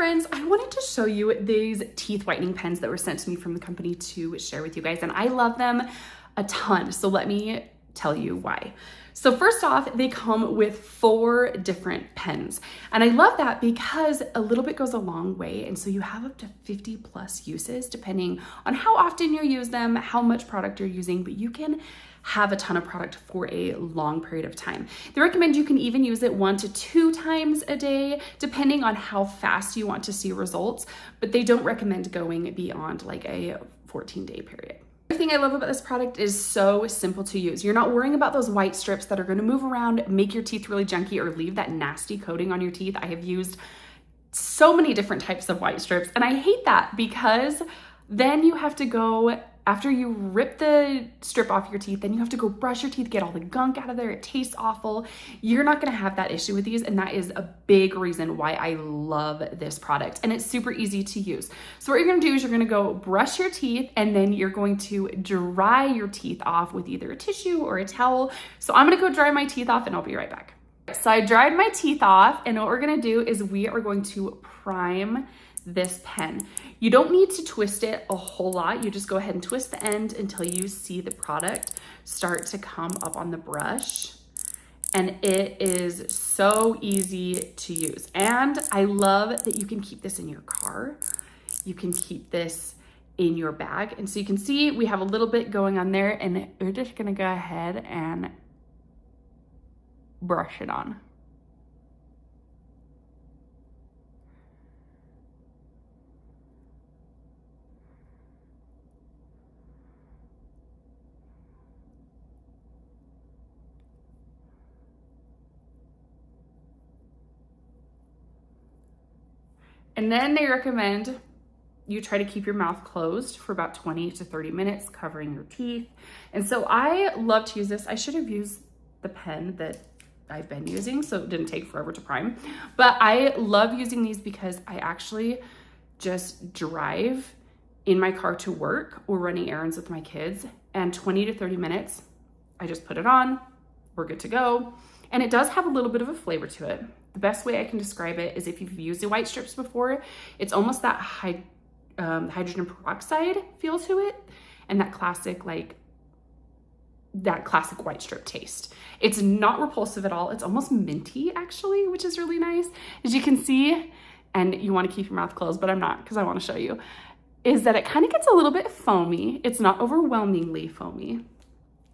friends, I wanted to show you these teeth whitening pens that were sent to me from the company to share with you guys, and I love them a ton. So let me tell you why. So first off, they come with 4 different pens. And I love that because a little bit goes a long way. And so you have up to 50 plus uses depending on how often you use them, how much product you're using, but you can have a ton of product for a long period of time. They recommend you can even use it 1 to 2 times a day, depending on how fast you want to see results, but they don't recommend going beyond like a 14-day period. The thing I love about this product is so simple to use. You're not worrying about those white strips that are going to move around, make your teeth really junky, or leave that nasty coating on your teeth. I have used so many different types of white strips, and I hate that because then you have to go, after you rip the strip off your teeth, then you have to go brush your teeth, get all the gunk out of there. It tastes awful. You're not gonna have that issue with these, and that is a big reason why I love this product. And it's super easy to use. So what you're gonna do is you're gonna go brush your teeth, and then you're going to dry your teeth off with either a tissue or a towel. So I'm gonna go dry my teeth off, and I'll be right back. So I dried my teeth off, and what we're gonna do is we are going to prime this pen. You don't need to twist it a whole lot. You just go ahead and twist the end until you see the product start to come up on the brush. And it is so easy to use. And I love that you can keep this in your car. You can keep this in your bag. And so you can see we have a little bit going on there, and we're just gonna go ahead and brush it on. And then they recommend you try to keep your mouth closed for about 20 to 30 minutes, covering your teeth. And so I love to use this. I should have used the pen that I've been using, so it didn't take forever to prime. But I love using these because I actually just drive in my car to work or running errands with my kids, and 20 to 30 minutes, I just put it on, we're good to go. And it does have a little bit of a flavor to it. The best way I can describe it is if you've used the white strips before, it's almost that hydrogen peroxide feel to it, and that classic white strip taste. It's not repulsive at all. It's almost minty actually, which is really nice. As you can see, and you want to keep your mouth closed, but I'm not because I want to show you, is that it kind of gets a little bit foamy. It's not overwhelmingly foamy.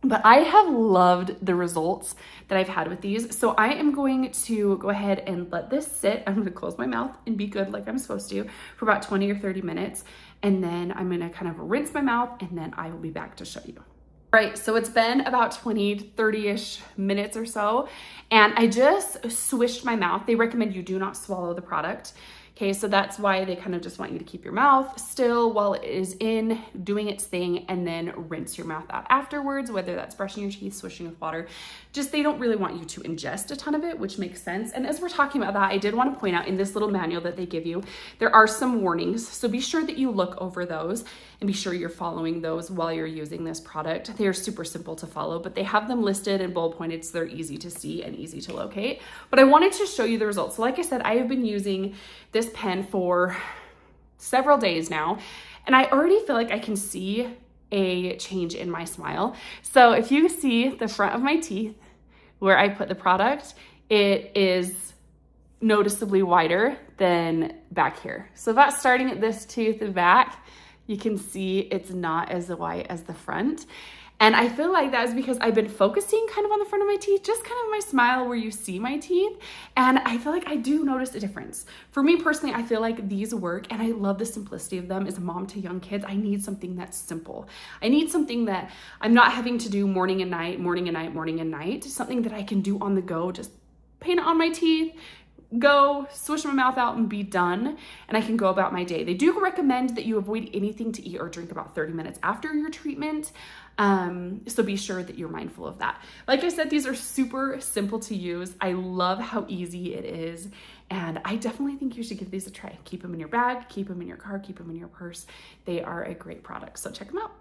But I have loved the results that I've had with these. So I am going to go ahead and let this sit. I'm gonna close my mouth and be good like I'm supposed to for about 20 or 30 minutes. And then I'm gonna kind of rinse my mouth, and then I will be back to show you. All right, so it's been about 20, 30-ish minutes or so, and I just swished my mouth. They recommend you do not swallow the product. Okay, so that's why they kind of just want you to keep your mouth still while it is in doing its thing, and then rinse your mouth out afterwards, whether that's brushing your teeth, swishing with water. Just, they don't really want you to ingest a ton of it, which makes sense. And as we're talking about that, I did want to point out in this little manual that they give you, there are some warnings. So be sure that you look over those and be sure you're following those while you're using this product. They are super simple to follow, but they have them listed and bullet pointed so they're easy to see and easy to locate. But I wanted to show you the results. So like I said, I have been using this pen for several days now, and I already feel like I can see a change in my smile. So if you see the front of my teeth where I put the product, it is noticeably wider than back here. So that's starting at this tooth and back, you can see it's not as white as the front. And I feel like that is because I've been focusing kind of on the front of my teeth, just kind of my smile where you see my teeth. And I feel like I do notice a difference. For me personally, I feel like these work, and I love the simplicity of them. As a mom to young kids, I need something that's simple. I need something that I'm not having to do morning and night, morning and night, morning and night. Something that I can do on the go, just paint it on my teeth, go swish my mouth out and be done, and I can go about my day. They do recommend that you avoid anything to eat or drink about 30 minutes after your treatment. So be sure that you're mindful of that. Like I said, these are super simple to use. I love how easy it is, and I definitely think you should give these a try. Keep them in your bag, keep them in your car, keep them in your purse. They are a great product, so check them out.